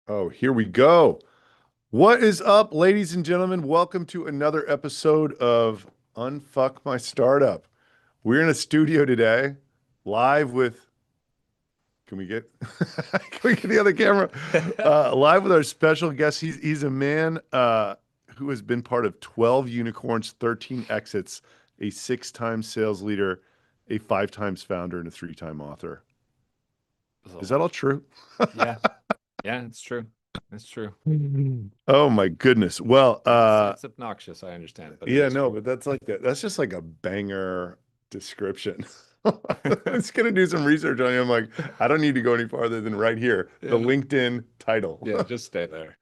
Oh, here we go. What is up, ladies and gentlemen? Welcome to another episode of Unfuck My Startup. We're in a studio today, live with, can we get, can we get the other camera? Live with our special guest. He's a man who has been part of 12 unicorns, 13 exits, a six-time sales leader, a five times founder, and a three-time author. That's a Is that all lot. true? Yeah, yeah, it's true. It's true. Oh my goodness. Well, It's obnoxious, I understand, but it yeah, is no, true. but that's just like a banger description. I was gonna do some research on you. I'm like, I don't need to go any farther than right here. The Yeah, LinkedIn title. yeah, just stay there.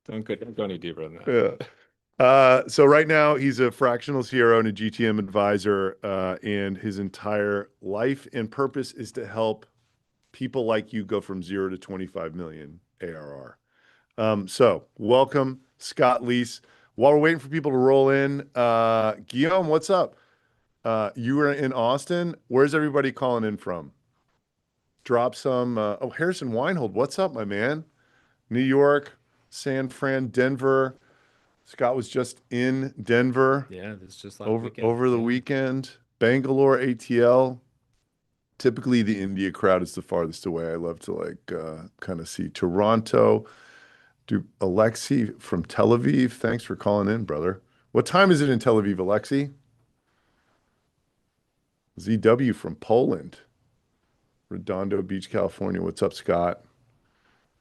Don't go any deeper than that. Yeah. So right now he's a fractional CRO and a GTM advisor, and his entire life and purpose is to help people like you go from 0 to 25 million ARR. So welcome, Scott Leese. While we're waiting for people to roll in, Guillaume, what's up? You were in Austin. Where's everybody calling in from? Drop some. Oh, Harrison Weinhold, what's up, my man? New York, San Fran, Denver. Scott was just in Denver Yeah, it's just last over weekend. over the Yeah. weekend. Bangalore, ATL. Typically, the India crowd is the farthest away. I love to kind of see Toronto. Do Alexi from Tel Aviv. Thanks for calling in, brother. What time is it in Tel Aviv, Alexi? ZW from Poland. Redondo Beach, California. What's up, Scott?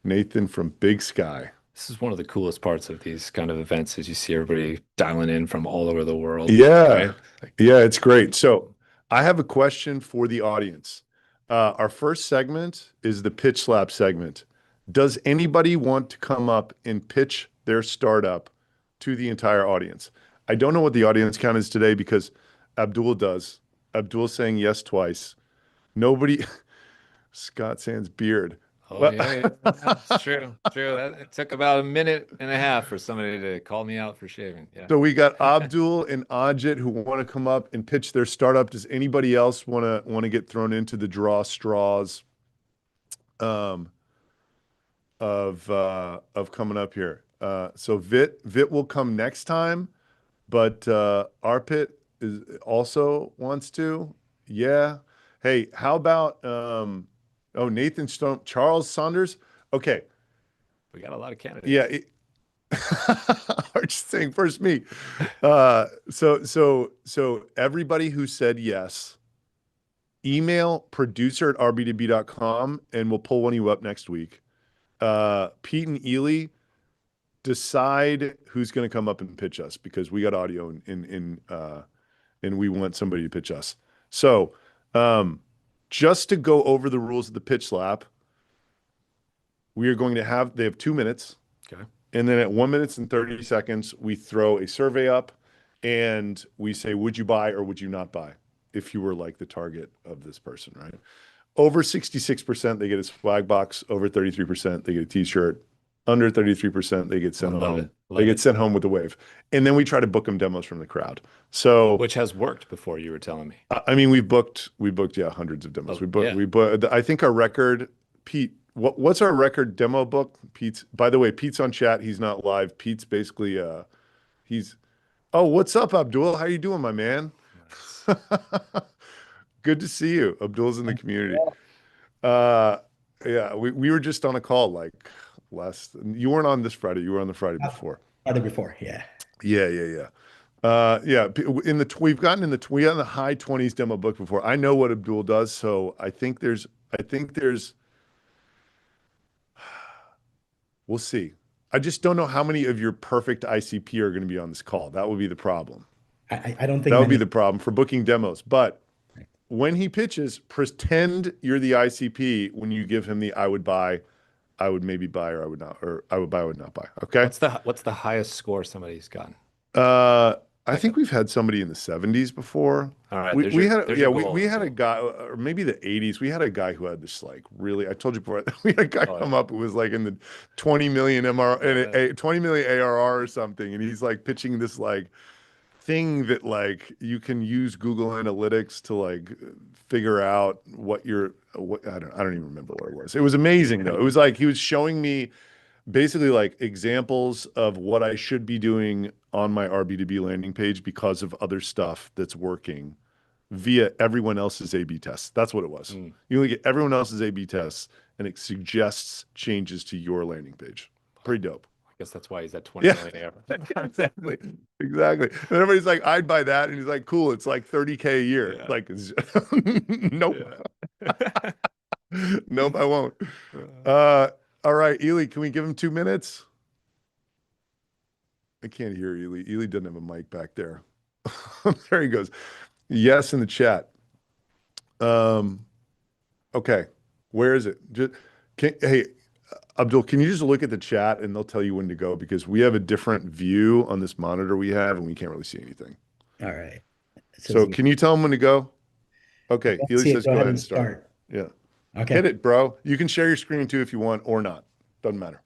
Nathan from Big Sky. This is one of the coolest parts of these kind of events is you see everybody dialing in from all over the world, Yeah. right? Like, Yeah, it's great. So I have a question for the audience. Our first segment is the pitch slap segment. Does anybody want to come up and pitch their startup to the entire audience? I don't know what the audience count is today because Abdul does. Abdul's saying yes twice. Nobody, Scott Sands beard. oh Well, yeah, yeah, it's true, true. It took about a minute and a half for somebody to call me out for shaving. Yeah. so we got Abdul and Ajit who want to come up and pitch their startup. Does anybody else want to get thrown into the draw straws um, of coming up here? So Vit will come next time, but Arpit is also wants to. Yeah. Hey, how about oh, Nathan Stone, Charles Saunders? Okay. We got a lot of Yeah. candidates. I'm just saying first me. So everybody who said yes, email producer@rbdb.com and we'll pull one of you up next week. Pete and Ely, decide who's going to come up and pitch us because we got audio and we want somebody to pitch us. So, just to go over the rules of the pitch slap, we are going to have they have 2 minutes. Okay. And then at 1 minute and 30 seconds, we throw a survey up and we say, would you buy or would you not buy if you were like the target of this person, right? Over 66%, they get a swag box. Over 33%, they get a t-shirt. Under 33%, they get I sent love home. it. They Love get it. sent home with a wave. And then we try to book them demos from the crowd. So, Which has worked before, you were telling me. I mean, we booked, yeah, hundreds of demos. Oh, yeah. We booked, I think our record, Pete, what's our record demo book? Pete's, by the way, Pete's on chat. He's not live. Pete's basically, he's, oh, what's up, Abdul? How you doing, my man? Nice. Good to see you. Abdul's in the community. Yeah, Uh, yeah, we were just on a call like last, you weren't on this Friday. You were on the Friday I've before. started before. Yeah. Yeah, yeah, yeah. Yeah, in the we've gotten in the we got in the high 20s demo book before. I know what Abdul does, so I think there's we'll see. I just don't know how many of your perfect ICP are going to be on this call. That would be the problem. I don't think That would be many. the problem for booking demos. But when he pitches, pretend you're the ICP when you give him the I would buy, I would maybe buy, or I would not, or I would buy, I would not buy. Okay. What's the highest score somebody's gotten? Uh, I Like, think we've had somebody in the 70s before. all right, We had there's yeah your goal, we had a Abdul. guy or maybe the 80s. We had a guy who had this like really I told you before we had a guy Oh come yeah. up who was like in the 20 million MR and Yeah. 20 million ARR or something, and he's like pitching this like thing that like you can use Google Analytics to like figure out what I don't even remember what it was. It was amazing though. It was like he was showing me basically like examples of what I should be doing on my RB2B landing page because of other stuff that's working via everyone else's A/B tests. That's what it was. You only get everyone else's A/B tests, and it suggests changes to your landing page. Pretty dope. I guess that's why he's at 20 million. Exactly. Exactly. And everybody's like, I'd buy that. And he's like, cool. It's like 30K a year. Yeah. Like, nope. Nope, I won't. All right, Ely, can we give him 2 minutes? I can't hear Ely. Ely doesn't have a mic back there. There he goes. Yes, in the chat. Okay. Where is it? Hey, Abdul, can you just look at the chat and they'll tell you when to go because we have a different view on this monitor we have and we can't really see anything. All right. So can you tell them when to go? Okay. Ely says go ahead and start. Yeah. Okay. Hit it, bro. You can share your screen too if you want or not. Doesn't matter.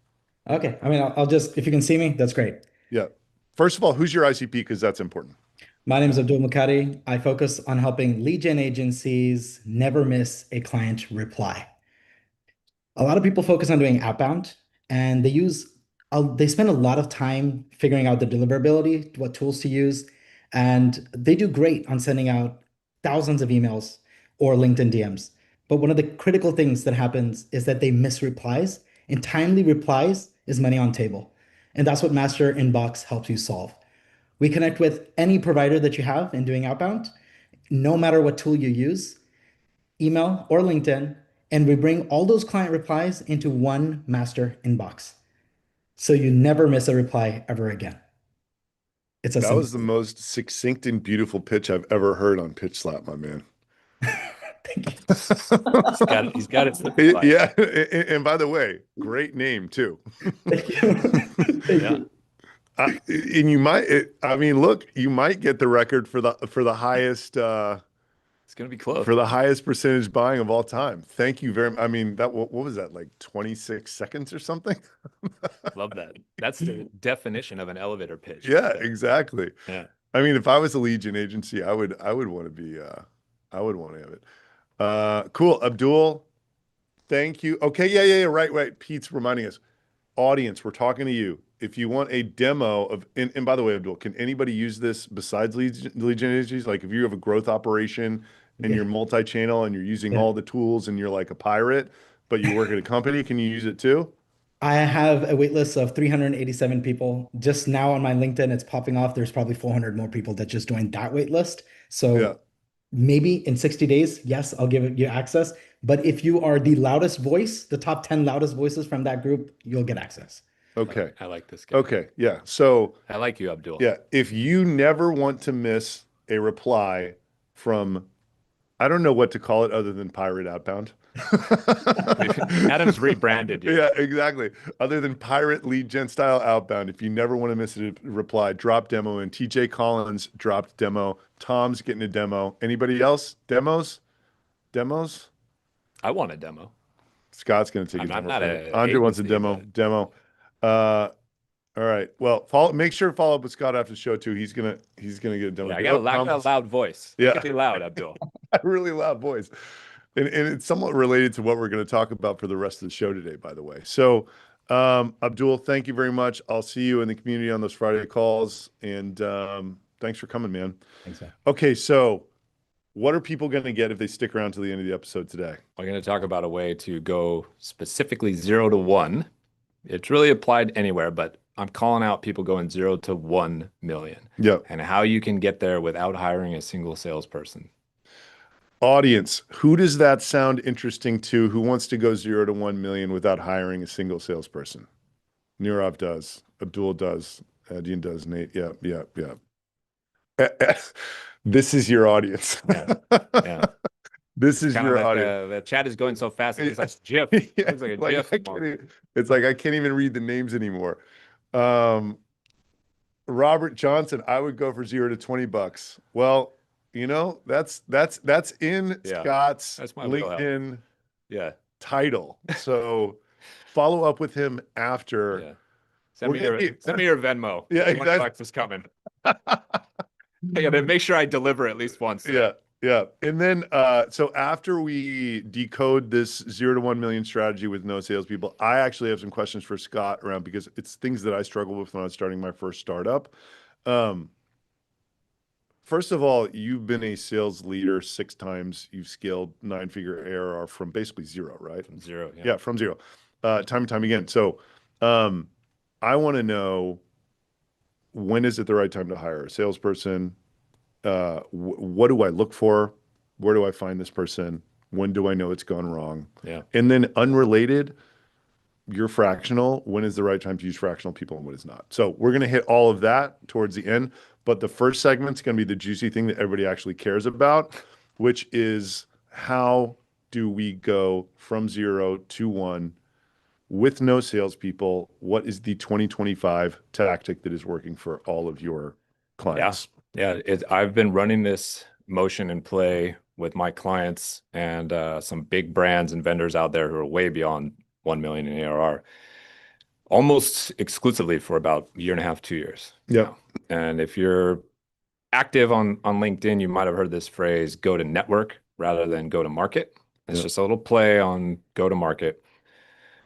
Okay. I mean, I'll just, if you can see me, that's great. Yeah. First of all, who's your ICP? Because that's important. My name is Abdul Makati. I focus on helping lead gen agencies never miss a client reply. A lot of people focus on doing outbound and they spend a lot of time figuring out the deliverability, what tools to use, and they do great on sending out thousands of emails or LinkedIn DMs. But one of the critical things that happens is that they miss replies, and timely replies is money on table. And that's what Master Inbox helps you solve. We connect with any provider that you have in doing outbound, no matter what tool you use, email or LinkedIn, and we bring all those client replies into one master inbox. So you never miss a reply ever again. That was the most succinct and beautiful pitch I've ever heard on Pitch Slap, my man. Thank you. He's got it. Yeah. And by the way, great name too. Thank you. Thank you. And you might, I mean, look, you might get the record for the highest, It's going to be close. for the highest percentage buying of all time. Thank you very much. I mean, what was that, like 26 seconds or something? Love that. That's the definition of an elevator pitch. Yeah, exactly. Yeah. I mean, if I was a lead gen agency, I would want to be, I would want to have it. Cool. Abdul, thank you. Okay. Yeah. Right. Pete's reminding us, audience, we're talking to you. If you want a demo of, and by the way, Abdul, can anybody use this besides lead gen agencies? Like if you have a growth operation and you're multi-channel and you're using all the tools and you're like a pirate, but you work at a company, can you use it too? I have a wait list of 387 people. Just now on my LinkedIn, it's popping off. There's probably 400 more people that just joined that wait list. So maybe in 60 days, yes, I'll give you access. But if you are the loudest voice, the top 10 loudest voices from that group, you'll get access. Okay. I like this guy. Okay. Yeah. So I like you, Abdul. yeah, if you never want to miss a reply from, I don't know what to call it other than Pirate Outbound. Adam's rebranded you. Yeah, exactly. Other than Pirate Lead Gen style outbound, if you never want to miss a reply, drop demo in. TJ Collins dropped demo. Tom's getting a demo. Anybody else? Demos? I want a demo. Scott's going to take a I'm demo. not a Andre wants a agency, demo. but- Demo. All right. Well, make sure to follow up with Scott after the show too. He's gonna get a demo. Yeah, I got a loud voice. Yeah. You can be loud, Abdul. A really loud voice. And it's somewhat related to what we're going to talk about for the rest of the show today, by the way. So, Abdul, thank you very much. I'll see you in the community on those Friday calls. And thanks for coming, man. Thanks, man. Okay, so what are people going to get if they stick around to the end of the episode today? We're going to talk about a way to go specifically 0 to 1. It's really applied anywhere, but I'm calling out people going 0 to 1 million. Yeah. And how you can get there without hiring a single salesperson. Audience, who does that sound interesting to? Who wants to go 0 to 1 million without hiring a single salesperson? Nirav does. Abdul does. Adian does. Nate. Yeah. This is your audience. Yeah. This is Kinda your like, audience. the chat is going so fast. It's like GIF. Yeah, It's like a GIF. it's like I can't even read the names anymore. Robert Johnson, I would go for $0 to $20. Well, that's in Scott's That's my LinkedIn title. Yeah. So follow up with him after. Yeah. Send me your Venmo. Yeah, $20 is coming. I gotta make sure I deliver at least once. Yeah. Yeah. And then, so after we decode this 0 to 1 million strategy with no salespeople, I actually have some questions for Scott around because it's things that I struggled with when I was starting my first startup. Um, First of all, you've been a sales leader 6 times. You've scaled 9-figure ARR from basically zero, right? From zero. Yeah. Yeah, from zero, time and time again. So, um, I want to know, when is it the right time to hire a salesperson? What do I look for? Where do I find this person? When do I know it's gone wrong? Yeah. And then unrelated, you're fractional. When is the right time to use fractional people and when is not? So we're going to hit all of that towards the end. But the first segment's going to be the juicy thing that everybody actually cares about, which is how do we go from 0 to 1 with no salespeople? What is the 2025 tactic that is working for all of your clients? Yeah. I've been running this motion and play with my clients and some big brands and vendors out there who are way beyond 1 million in ARR, almost exclusively for about a year and a half, 2 years. Yep. now. And if you're active on LinkedIn, you might have heard this phrase, go to network rather than go to market. It's Yep. just a little play on go to market.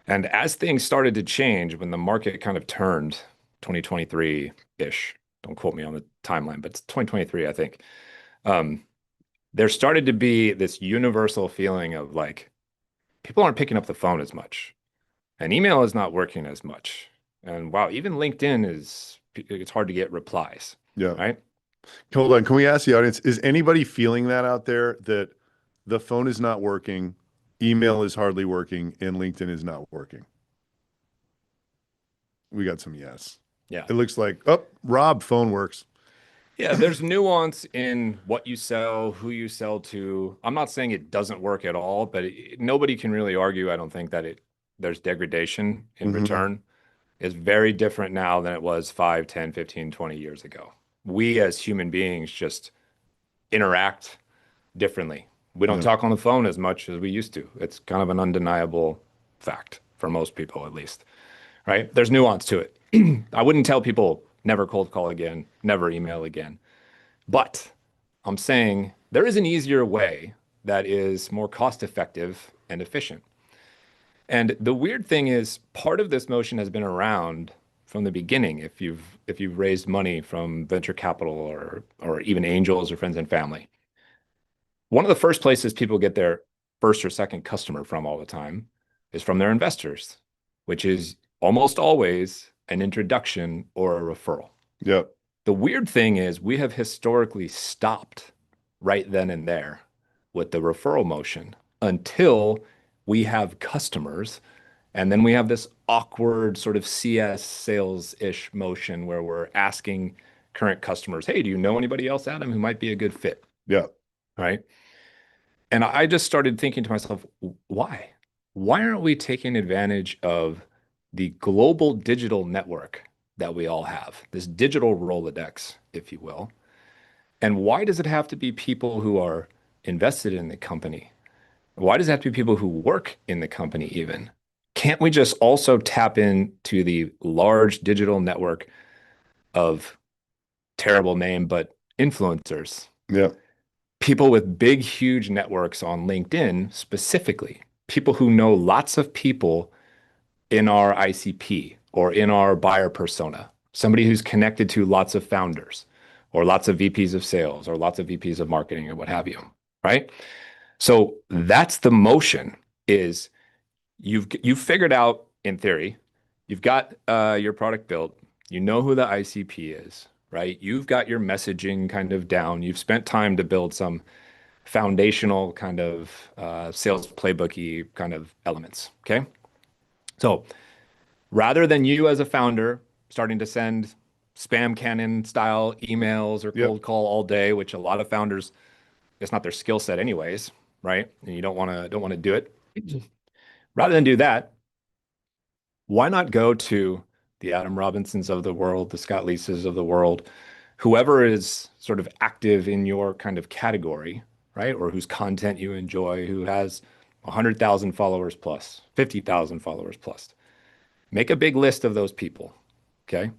And as things started to change, when the market kind of turned 2023-ish, don't quote me on the timeline, but it's 2023, I think. There started to be this universal feeling of like, people aren't picking up the phone as much, and email is not working as much. And wow, even LinkedIn it's hard to get replies, Yeah. right? Hold on. Can we ask the audience, is anybody feeling that out there, that the phone is not working, email is hardly working, and LinkedIn is not working? We got some yes. Yeah. It looks like, oh, Rob, phone works. Yeah, there's nuance in what you sell, who you sell to. I'm not saying it doesn't work at all, but nobody can really argue, I don't think, that there's degradation in Mhm. return. It's very different now than it was 5, 10, 15, 20 years ago. We as human beings just interact differently. We don't Yeah. talk on the phone as much as we used to. It's kind of an undeniable fact for most people, at least, right? There's nuance to it. I wouldn't tell people never cold call again, never email again. But I'm saying there is an easier way that is more cost effective and efficient. And the weird thing is, part of this motion has been around from the beginning. If you've raised money from venture capital or even angels or friends and family, one of the first places people get their first or second customer from all the time is from their investors, which is almost always an introduction or a referral. Yep. The weird thing is we have historically stopped right then and there with the referral motion until we have customers. And then we have this awkward sort of CS sales-ish motion where we're asking current customers, hey, do you know anybody else, Adam, who might be a good fit? Yeah. Right. And I just started thinking to myself, why? Why aren't we taking advantage of the global digital network that we all have, this digital Rolodex, if you will? And why does it have to be people who are invested in the company? Why does it have to be people who work in the company even? Can't we just also tap into the large digital network of, terrible name, but influencers? Yeah. People with big, huge networks on LinkedIn specifically, people who know lots of people in our ICP or in our buyer persona, somebody who's connected to lots of founders or lots of VPs of sales or lots of VPs of marketing or what have you, right? So that's the motion. Is you've figured out, in theory, you've got your product built, you know who the ICP is, right? You've got your messaging kind of down. You've spent time to build some foundational kind of sales playbooky kind of elements. Okay. So rather than you as a founder starting to send spam cannon style emails or Yep. cold call all day, which a lot of founders, it's not their skill set anyways, right? And you don't want to do it. Rather than do that, why not go to the Adam Robinsons of the world, the Scott Leeses of the world, whoever is sort of active in your kind of category, right? Or whose content you enjoy, who has 100,000 followers plus, 50,000 followers plus. Make a big list of those people, okay?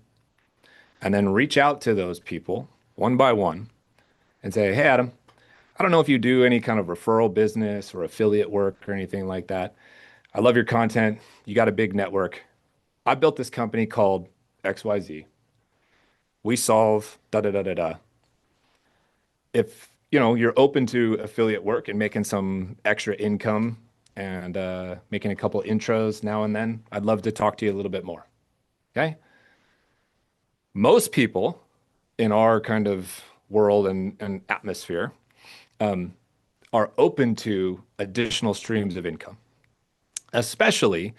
And then reach out to those people one by one and say, hey, Adam, I don't know if you do any kind of referral business or affiliate work or anything like that. I love your content. You got a big network. I built this company called XYZ. We solve da da da da da. If you're open to affiliate work and making some extra income and making a couple intros now and then, I'd love to talk to you a little bit more. Okay. Most people in our kind of world and atmosphere are open to additional streams of income, especially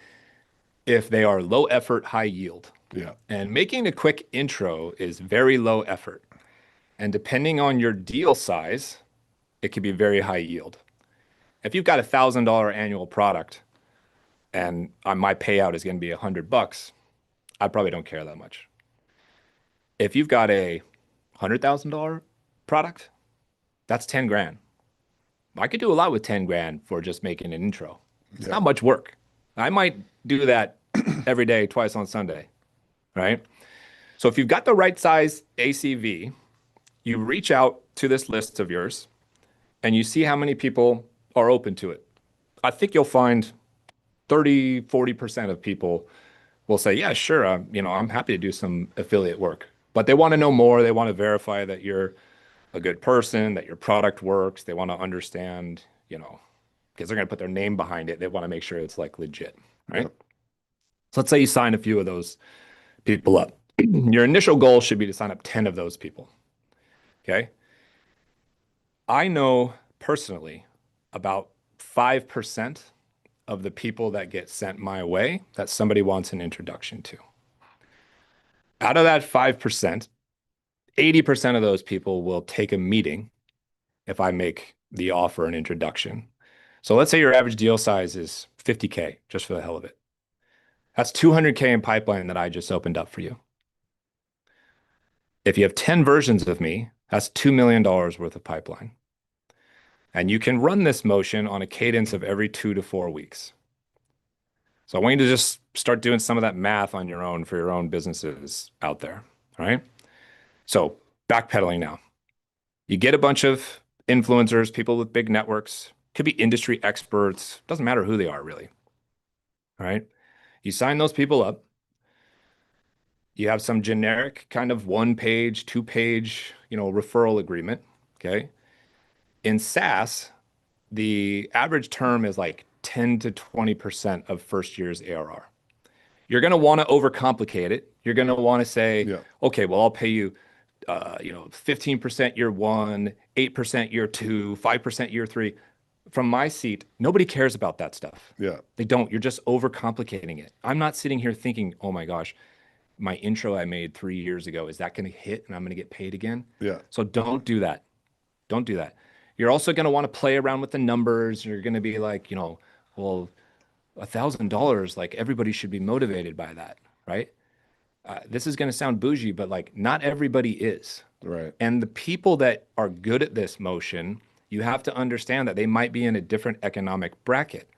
if they are low effort, high yield. Yeah. And making a quick intro is very low effort. And depending on your deal size, it could be very high yield. If you've got $1,000 annual product and my payout is going to be $100, I probably don't care that much. If you've got a $100,000 product, that's 10 grand. I could do a lot with 10 grand for just making an intro. It's not much work. I might do that every day, twice on Sunday, right? So if you've got the right size ACV, you reach out to this list of yours and you see how many people are open to it. I think you'll find 30, 40% of people will say, yeah, sure. I'm happy to do some affiliate work, but they want to know more. They want to verify that you're a good person, that your product works. They want to understand, because they're going to put their name behind it. They want to make sure it's like legit, right? Yep. So let's say you sign a few of those people up. Your initial goal should be to sign up 10 of those people. Okay. I know personally about 5% of the people that get sent my way that somebody wants an introduction to. Out of that 5%, 80% of those people will take a meeting if I make the offer an introduction. So let's say your average deal size is 50K, just for the hell of it. That's 200K in pipeline that I just opened up for you. If you have 10 versions of me, that's $2 million worth of pipeline. And you can run this motion on a cadence of every 2 to 4 weeks. So I want you to just start doing some of that math on your own for your own businesses out there. All right. So backpedaling now, you get a bunch of influencers, people with big networks, could be industry experts, doesn't matter who they are really. All right. You sign those people up. You have some generic kind of 1-page, 2-page, referral agreement. Okay. In SaaS, the average term is like 10 to 20% of first year's ARR. You're going to want to overcomplicate it. You're going to want to say, okay, well, I'll pay you, 15% year 1, 8% year 2, 5% year 3. From my seat, nobody cares about that stuff. Yeah. They don't. You're just overcomplicating it. I'm not sitting here thinking, oh my gosh, my intro I made 3 years ago, is that going to hit and I'm going to get paid again? Yeah. So don't do that. Don't do that. You're also going to want to play around with the numbers. You're going to be like, well, $1,000, like everybody should be motivated by that, right? This is going to sound bougie, but like not everybody is. Right. And the people that are good at this motion, you have to understand that they might be in a different economic bracket.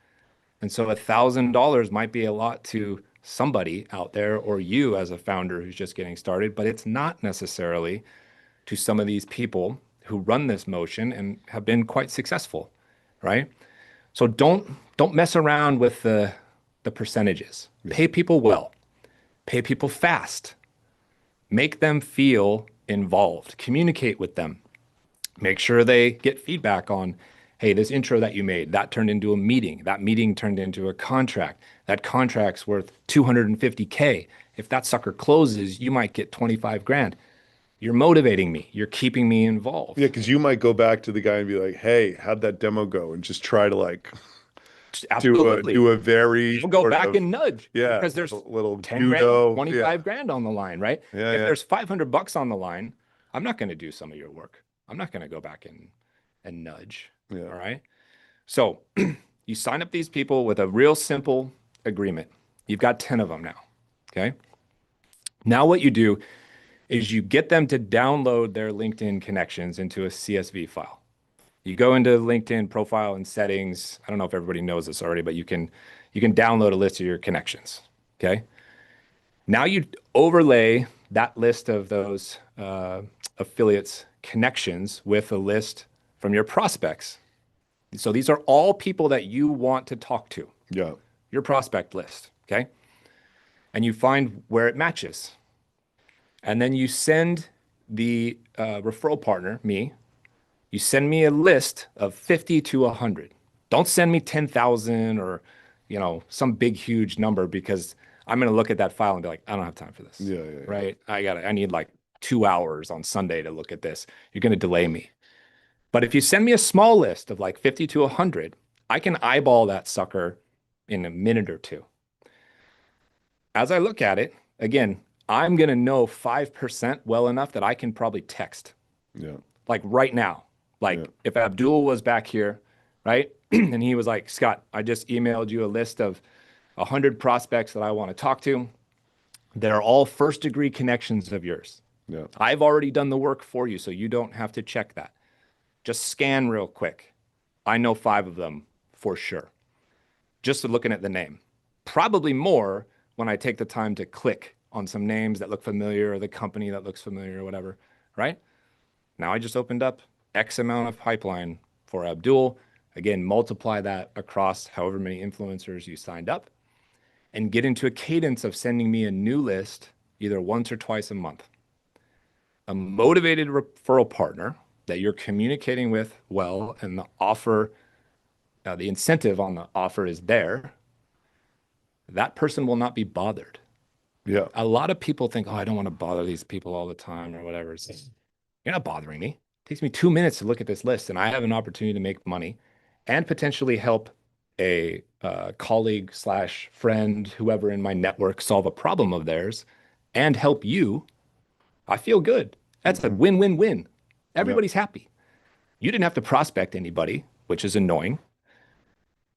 And so $1,000 might be a lot to somebody out there or you as a founder who's just getting started, but it's not necessarily to some of these people who run this motion and have been quite successful, right? So don't mess around with the percentages. Yeah. Pay people well. Pay people fast. Make them feel involved. Communicate with them. Make sure they get feedback on, hey, this intro that you made, that turned into a meeting. That meeting turned into a contract. That contract's worth 250K. If that sucker closes, you might get 25 grand. You're motivating me. You're keeping me involved. Yeah, because you might go back to the guy and be like, hey, how'd that demo go? And just try to do a very we'll go back and nudge. Yeah. Because there's a little 10 judo, grand, 25 grand on the line, right? Yeah, if there's $500 on the line, I'm not going to do some of your work. I'm not going to go back and nudge. Yeah. All right. So you sign up these people with a real simple agreement. You've got 10 of them now. Okay. Now what you do is you get them to download their LinkedIn connections into a CSV file. You go into LinkedIn profile and settings. I don't know if everybody knows this already, but you can download a list of your connections. Okay. Now you overlay that list of those affiliates connections with a list from your prospects. So these are all people that you want to talk to, Yeah. your prospect list, okay? And you find where it matches. And then you send the referral partner, me, you send me a list of 50 to 100. Don't send me 10,000 or, some big, huge number, because I'm going to look at that file and be like, I don't have time for this. Yeah. Right? I need like 2 hours on Sunday to look at this. You're going to delay me. But if you send me a small list of like 50 to 100, I can eyeball that sucker in a minute or two. As I look at it, again, I'm going to know 5% well enough that I can probably text. Yeah. Like right now. Like if Abdul was back here, right? And he was like, Scott, I just emailed you a list of 100 prospects that I want to talk to. They're all first degree connections of yours. Yeah. I've already done the work for you, so you don't have to check that. Just scan real quick. I know 5 of them for sure. Just looking at the name. Probably more when I take the time to click on some names that look familiar or the company that looks familiar or whatever, right? Now I just opened up X amount of pipeline for Abdul. Again, multiply that across however many influencers you signed up and get into a cadence of sending me a new list either once or twice a month. A motivated referral partner that you're communicating with well, and the offer, the incentive on the offer is there, that person will not be bothered. Yeah. A lot of people think, oh, I don't want to bother these people all the time or whatever. So you're not bothering me. It takes me 2 minutes to look at this list, and I have an opportunity to make money and potentially help a colleague slash friend, whoever in my network, solve a problem of theirs and help you. I feel good. That's a win-win-win. Everybody's happy. You didn't have to prospect anybody, which is annoying.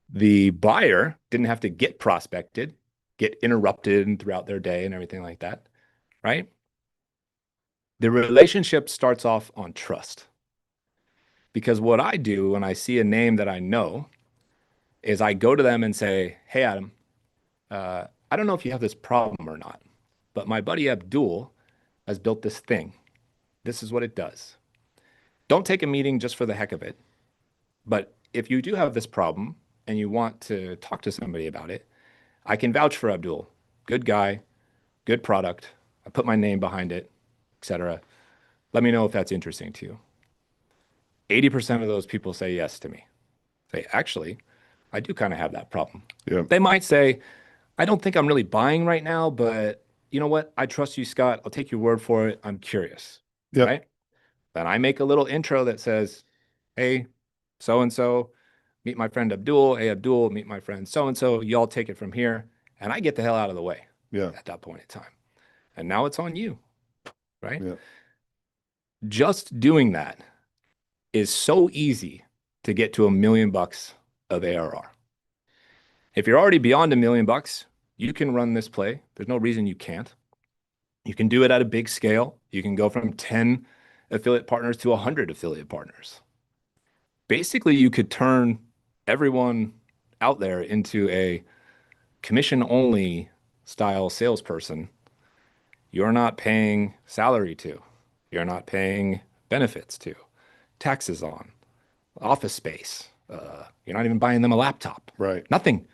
The buyer didn't have to get prospected, get interrupted throughout their day and everything like that, right? The relationship starts off on trust. Because what I do when I see a name that I know is I go to them and say, hey, Adam, I don't know if you have this problem or not, but my buddy Abdul has built this thing. This is what it does. Don't take a meeting just for the heck of it. But if you do have this problem and you want to talk to somebody about it, I can vouch for Abdul. Good guy, good product. I put my name behind it, etc. Let me know if that's interesting to you. 80% of those people say yes to me. Say, actually, I do kind of have that problem. Yeah. They might say, I don't think I'm really buying right now, but you know what? I trust you, Scott. I'll take your word for it. I'm curious. Yeah. Right? Then I make a little intro that says, hey, so-and-so, meet my friend Abdul. Hey, Abdul, meet my friend so-and-so. Y'all take it from here. And I get the hell out of the way at that point in time. And now it's on you, right? Yeah. Just doing that is so easy to get to $1 million of ARR. If you're already beyond $1 million, you can run this play. There's no reason you can't. You can do it at a big scale. You can go from 10 affiliate partners to 100 affiliate partners. Basically, you could turn everyone out there into a commission-only style salesperson. You're not paying salary to. You're not paying benefits to, taxes on, office space. You're not even buying them a laptop. Right. Nothing.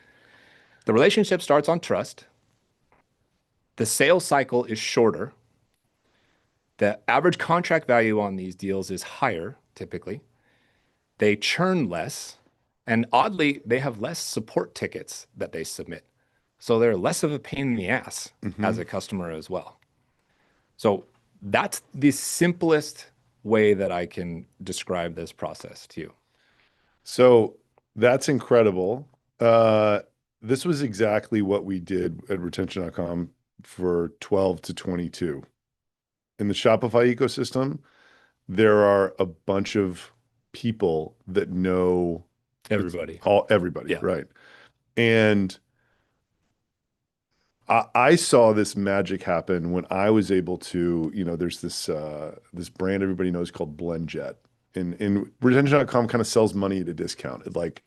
The relationship starts on trust. The sales cycle is shorter. The average contract value on these deals is higher, typically. They churn less. And oddly, they have less support tickets that they submit. So they're less of a pain in the ass as a customer as well. So that's the simplest way that I can describe this process to you. So that's incredible. This was exactly what we did at Retention.com for 12 to 22. In the Shopify ecosystem, there are a bunch of people that know Everybody. everybody, Yeah. right? And I saw this magic happen when I was able to, there's this this brand everybody knows called BlendJet. And Retention.com kind of sells money at a discount. It like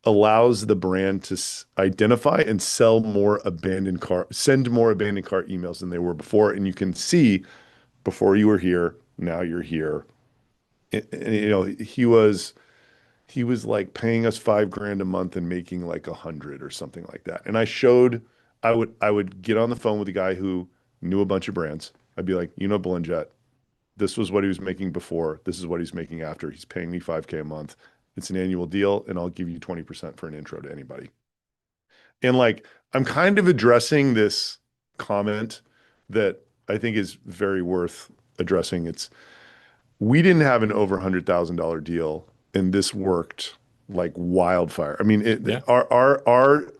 allows the brand to identify and send more abandoned cart emails than they were before. And you can see before you were here, now you're here. you know, he was like paying us 5 grand a month and making like 100 or something like that. And I would get on the phone with a guy who knew a bunch of brands. I'd be like, you know, Belinjet, this was what he was making before. This is what he's making after. He's paying me 5K a month. It's an annual deal, and I'll give you 20% for an intro to anybody. And like, I'm kind of addressing this comment that I think is very worth addressing. We didn't have an over $100,000 deal, and this worked like wildfire. I mean, Yeah. our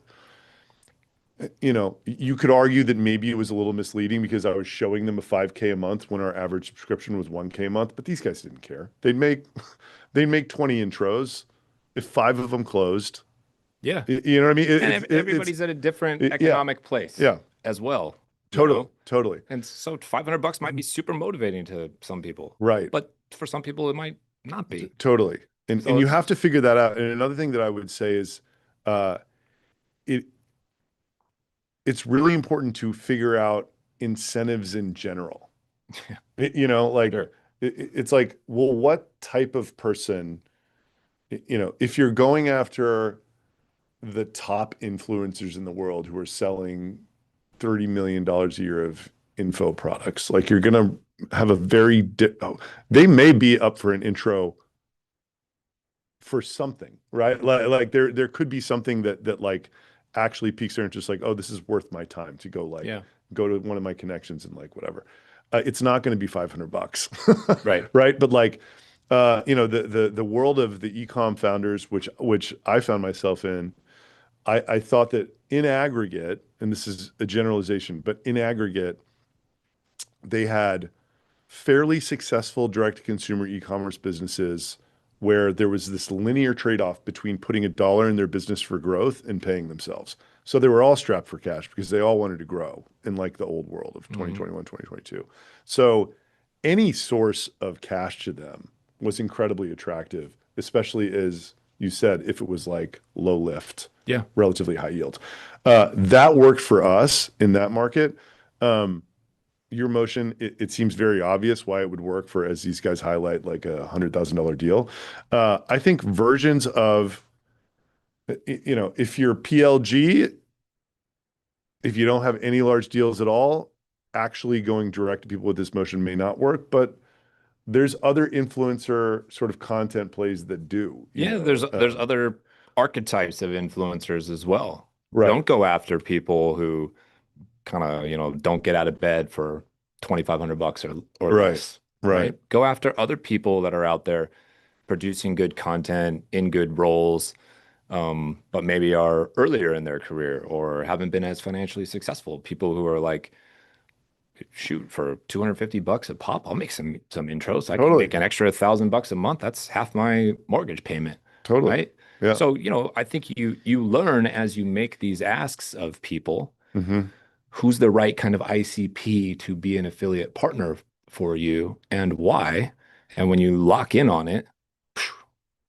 you know, you could argue that maybe it was a little misleading because I was showing them a 5K a month when our average subscription was 1K a month, but these guys didn't care. They'd make 20 intros. If 5 of them closed, Yeah. you know what I mean? And everybody's at a different yeah, economic place yeah, as well. you totally, know? totally. And so $500 might be super motivating to some people, Right. but for some people it might not be. Totally. And So and you it's have to figure that out. And another thing that I would say is uh it it's really important to figure out incentives in general. You know, like sure. it's like, well, what type of person, you know, if you're going after the top influencers in the world who are selling $30 million a year of info products, like you're gonna have a they may be up for an intro for something, right? Like there could be something that like actually piques their interest, like, oh, this is worth my time to go like Yeah. go to one of my connections and like whatever. It's not going to be $500, Right. right? But like, you know, the world of the e-com founders, which I found myself in, I thought that in aggregate, and this is a generalization, but in aggregate, they had fairly successful direct-to-consumer e-commerce businesses where there was this linear trade-off between putting a dollar in their business for growth and paying themselves. So they were all strapped for cash because they all wanted to grow in like the old world of 2021, 2022. So any source of cash to them was incredibly attractive, especially as you said, if it was like low lift, Yeah. relatively high yield. That worked for us in that market. Your Motion, it seems very obvious why it would work for, as these guys highlight, like $100,000 deal. I think versions of, you know, if you're PLG, if you don't have any large deals at all, actually going direct to people with this motion may not work, but there's other influencer sort of content plays that do, Yeah, there's other archetypes of influencers as well. right, Don't go after people who kind of, don't get out of bed for $2,500 or right, less, right, right? Go after other people that are out there producing good content in good roles, but maybe are earlier in their career or haven't been as financially successful. People who are like, shoot, for $250 a pop, I'll make some intros. I can totally, make an extra $1,000 a month. That's half my mortgage payment, totally, right? yeah, So, I think you learn as you make these asks of people mm-hmm. who's the right kind of ICP to be an affiliate partner for you and why. And when you lock in on it,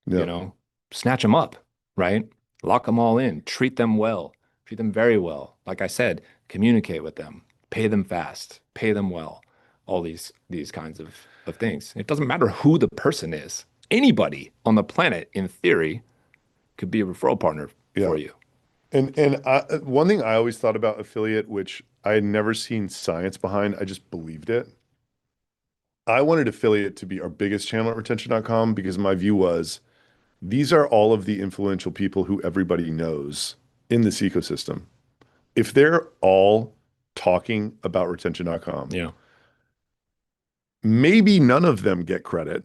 you Yeah, know, snatch them up, right? Lock them all in, treat them well, treat them very well. Like I said, communicate with them, pay them fast, pay them well, all these kinds of things. It doesn't matter who the person is. Anybody on the planet, in theory, could be a referral partner yeah. for you. One thing I always thought about affiliate, which I had never seen science behind, I just believed it. I wanted affiliate to be our biggest channel at retention.com because my view was these are all of the influential people who everybody knows in this ecosystem. If they're all talking about retention.com, Yeah. maybe none of them get credit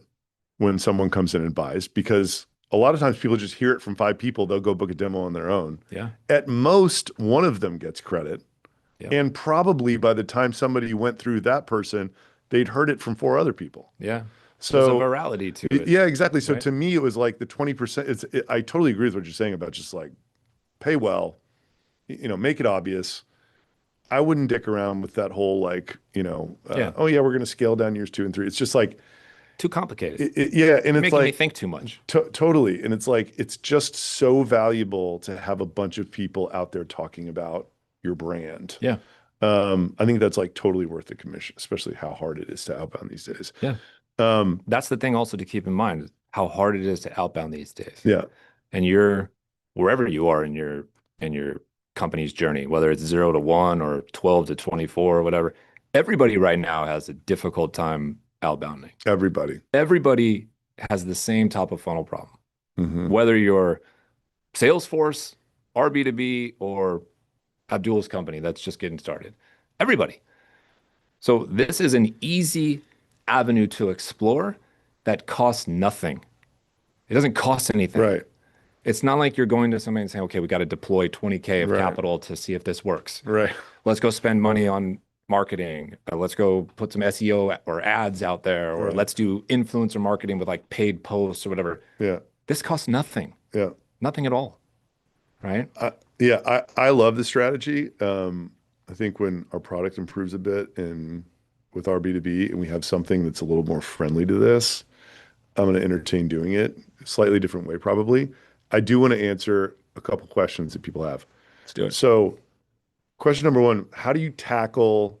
when someone comes in and buys because a lot of times people just hear it from 5 people, they'll go book a demo on their own. Yeah. At most, one of them gets credit. Yeah. And probably by the time somebody went through that person, they'd heard it from 4 other people. Yeah. There's a So, virality to it, yeah, exactly. So right? to me, it was like the 20%. I totally agree with what you're saying about just like pay well, you know, make it obvious. I wouldn't dick around with that whole like, Yeah. oh yeah, we're going to scale down years 2 and 3. It's just like, Too complicated. yeah. And You're it's making me like, think too much. totally. And it's like, it's just so valuable to have a bunch of people out there talking about your brand. Yeah. I think that's like totally worth the commission, especially how hard it is to outbound these days. Yeah. That's the thing also to keep in mind, how hard it is to outbound these days. Yeah. And you're wherever you are in your company's journey, whether it's 0 to 1 or 12 to 24 or whatever, everybody right now has a difficult time outbounding. Everybody. Everybody has the same top of funnel problem. Mm-hmm. Whether you're Salesforce, RB2B, or Abdul's company that's just getting started. Everybody. So this is an easy avenue to explore that costs nothing. It doesn't cost anything. Right. It's not like you're going to somebody and saying, okay, we got to deploy 20K of Right. capital to see if this works. Right. Let's go spend money on marketing. Let's go put some SEO or ads out there, or Right. let's do influencer marketing with like paid posts or whatever. Yeah. This costs nothing. Yeah. Nothing at all. Right? I love the strategy. I think when our product improves a bit and with our B2B and we have something that's a little more friendly to this, I'm going to entertain doing it slightly different way, probably. I do want to answer a couple questions that people have. Let's do it. So question number one, how do you tackle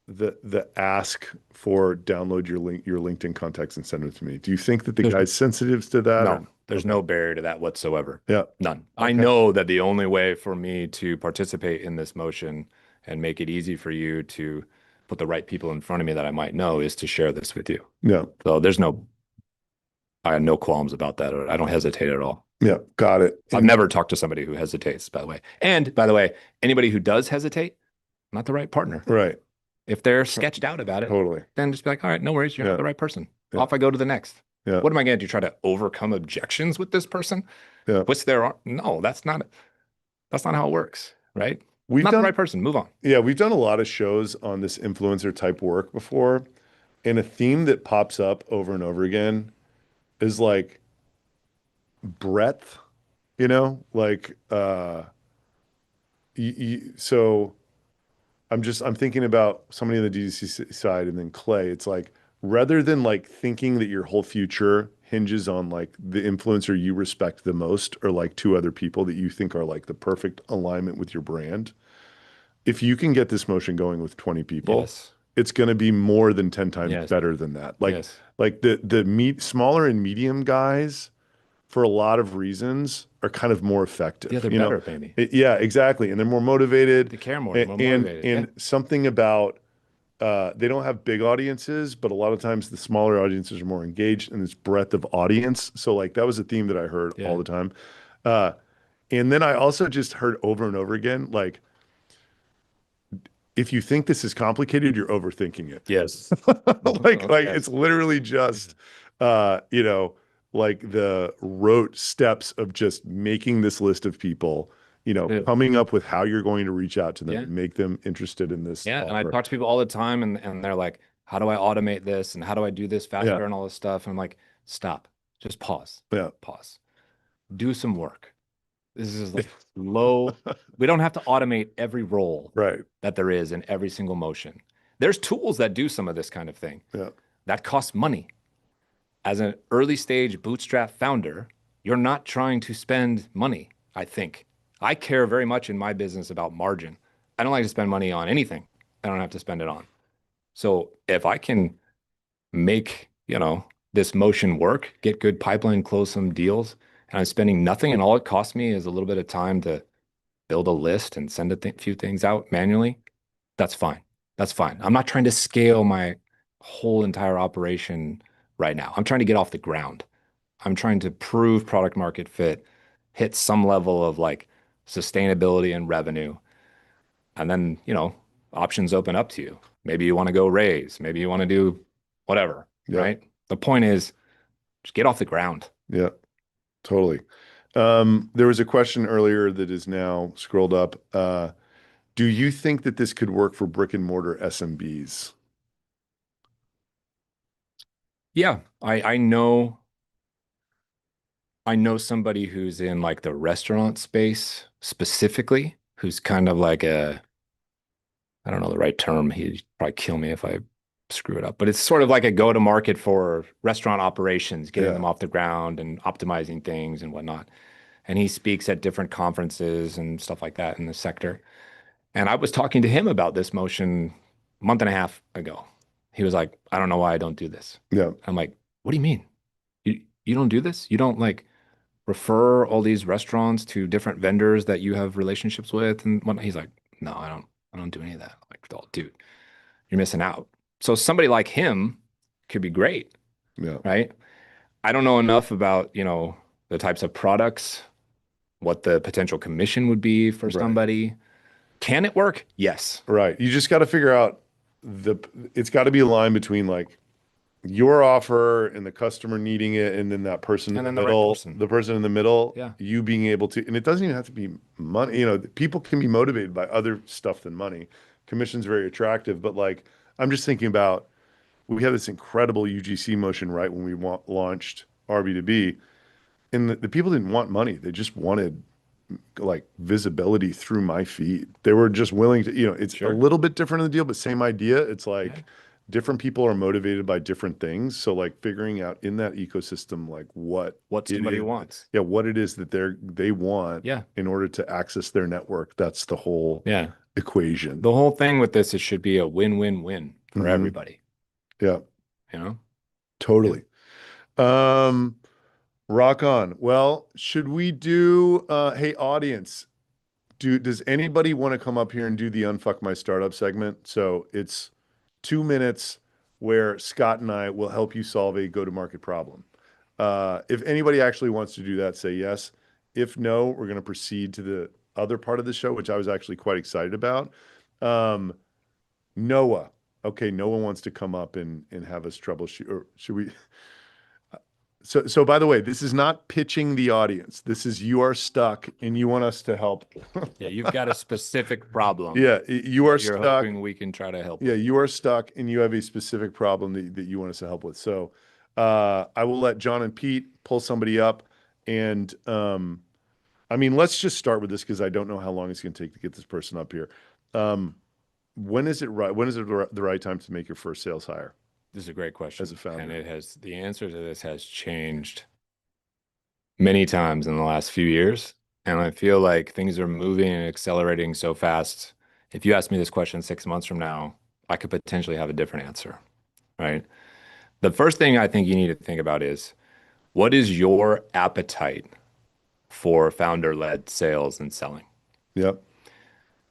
the ask for download your LinkedIn contacts and send them to me? Do you think that the guy's sensitive to that? No, there's no barrier to that whatsoever. Yeah. None. Okay. I know that the only way for me to participate in this motion and make it easy for you to put the right people in front of me that I might know is to share this with you. Yeah. So I have no qualms about that. I don't hesitate at all. Yeah. Got it. I've never talked to somebody who hesitates, by the way. And by the way, anybody who does hesitate, not the right partner. Right. If they're sketched out about it, Totally. then just be like, all right, no worries. You're not the right person. Yeah. Off I go to the next. Yeah. What am I going to do? Try to overcome objections with this person? Yeah. What's their, no, that's not how it works. Right. We've not done the right person. Move on. Yeah, we've done a lot of shows on this influencer type work before. And a theme that pops up over and over again is like breadth, like so I'm thinking about somebody on the DTC side and then Clay. It's like rather than like thinking that your whole future hinges on like the influencer you respect the most or like two other people that you think are like the perfect alignment with your brand. If you can get this motion going with 20 people, Yes. it's going to be more than 10 times Yes. better than that. Like, Yes. like the smaller and medium guys, for a lot of reasons, are kind of more effective. Yeah, they're better, maybe. Yeah, exactly. And they're more motivated. They care more. And, More motivated. and something about they don't have big audiences, but a lot of times the smaller audiences are more engaged in this breadth of audience. So like that was a theme that I heard all the time. And then I also just heard over and over again, like, if you think this is complicated, you're overthinking it. Yes. like it's literally just, like the rote steps of just making this list of people, coming up with how you're going to reach out to them and make them interested in this. Yeah. offer. And I talk to people all the time and they're like, how do I automate this? And how do I do this faster and all this stuff? And I'm like, stop, just pause. Yeah. Pause. Do some work. This is like low. We don't have to automate every role that there is in every single motion. There's tools that do some of this kind of thing. Yeah. That costs money. As an early stage bootstrap founder, you're not trying to spend money, I think. I care very much in my business about margin. I don't like to spend money on anything I don't have to spend it on. So if I can make, this motion work, get good pipeline, close some deals, and I'm spending nothing, and all it costs me is a little bit of time to build a list and send a few things out manually, that's fine. That's fine. I'm not trying to scale my whole entire operation right now. I'm trying to get off the ground. I'm trying to prove product market fit, hit some level of like sustainability and revenue. And then, options open up to you. Maybe you want to go raise. Maybe you want to do whatever, right? The point is just get off the ground. Yeah. Totally. There was a question earlier that is now scrolled up. Do you think that this could work for brick and mortar SMBs? Yeah, I know somebody who's in like the restaurant space specifically, who's kind of like I don't know the right term. He'd probably kill me if I screw it up, but it's sort of like a go-to-market for restaurant operations, getting them off the ground and optimizing things and whatnot. And he speaks at different conferences and stuff like that in the sector. And I was talking to him about this motion a month and a half ago. He was like, I don't know why I don't do this. Yeah. I'm like, what do you mean? You don't do this? You don't like refer all these restaurants to different vendors that you have relationships with and whatnot? He's like, no, I don't do any of that. I'm like, oh, dude, you're missing out. So somebody like him could be great, Yeah. right? I don't know enough about, the types of products, what the potential commission would be for somebody. Can it work? Yes. Right. You just got to figure out it's got to be a line between like your offer and the customer needing it, and then that person in And the then the right middle, person. the person in the middle, Yeah. you being able to, and it doesn't even have to be money. People can be motivated by other stuff than money. Commission's very attractive, but like, I'm just thinking about, we had this incredible UGC motion right when we launched RB2B, and the people didn't want money. They just wanted like visibility through my feed. They were just willing to, it's a little bit different in the deal, but same idea. It's like different people are motivated by different things. So like figuring out in that ecosystem, like what somebody wants. Yeah. What it is that they want in order to access their network. That's the whole equation. The whole thing with this, it should be a win-win-win for everybody. Yeah. Totally. Rock on. Well, should we do, hey audience, does anybody want to come up here and do the Unfuck My Startup segment? So it's 2 minutes where Scott and I will help you solve a go-to-market problem. If anybody actually wants to do that, say yes. If no, we're going to proceed to the other part of the show, which I was actually quite excited about. Noah. Okay, Noah wants to come up and have us troubleshoot, or should we? So by the way, this is not pitching the audience. This is, you are stuck and you want us to help. Yeah, you've got a specific problem. Yeah, you are You're stuck. hoping we can try to help. Yeah, you are stuck and you have a specific problem that you want us to help with. So I will let John and Pete pull somebody up. And let's just start with this because I don't know how long it's going to take to get this person up here. When is it the right time to make your first sales hire? This is a great question. As a founder. And the answer to this has changed many times in the last few years. And I feel like things are moving and accelerating so fast. If you ask me this question 6 months from now, I could potentially have a different answer, right? The first thing I think you need to think about is, what is your appetite for founder-led sales and selling? Yep.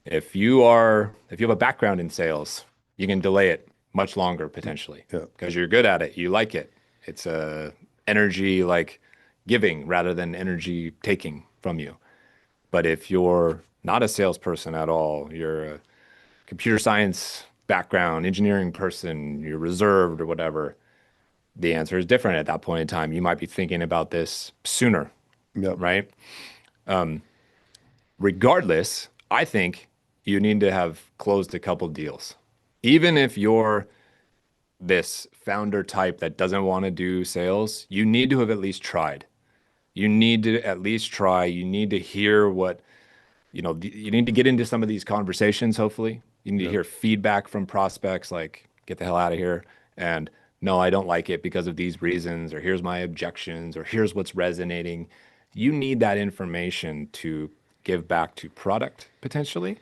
If you have a background in sales, you can delay it much longer potentially because you're good at it. You like it. It's a energy like giving rather than energy taking from you. But if you're not a salesperson at all, you're a computer science background, engineering person, you're reserved or whatever, the answer is different at that point in time. You might be thinking about this sooner, right? Regardless, I think you need to have closed a couple deals. Even if you're this founder type that doesn't want to do sales, you need to have at least tried. You need to at least try. You need to hear what, you need to get into some of these conversations, hopefully. You need to hear feedback from prospects like, get the hell out of here. And no, I don't like it because of these reasons, or here's my objections, or here's what's resonating. You need that information to give back to product potentially,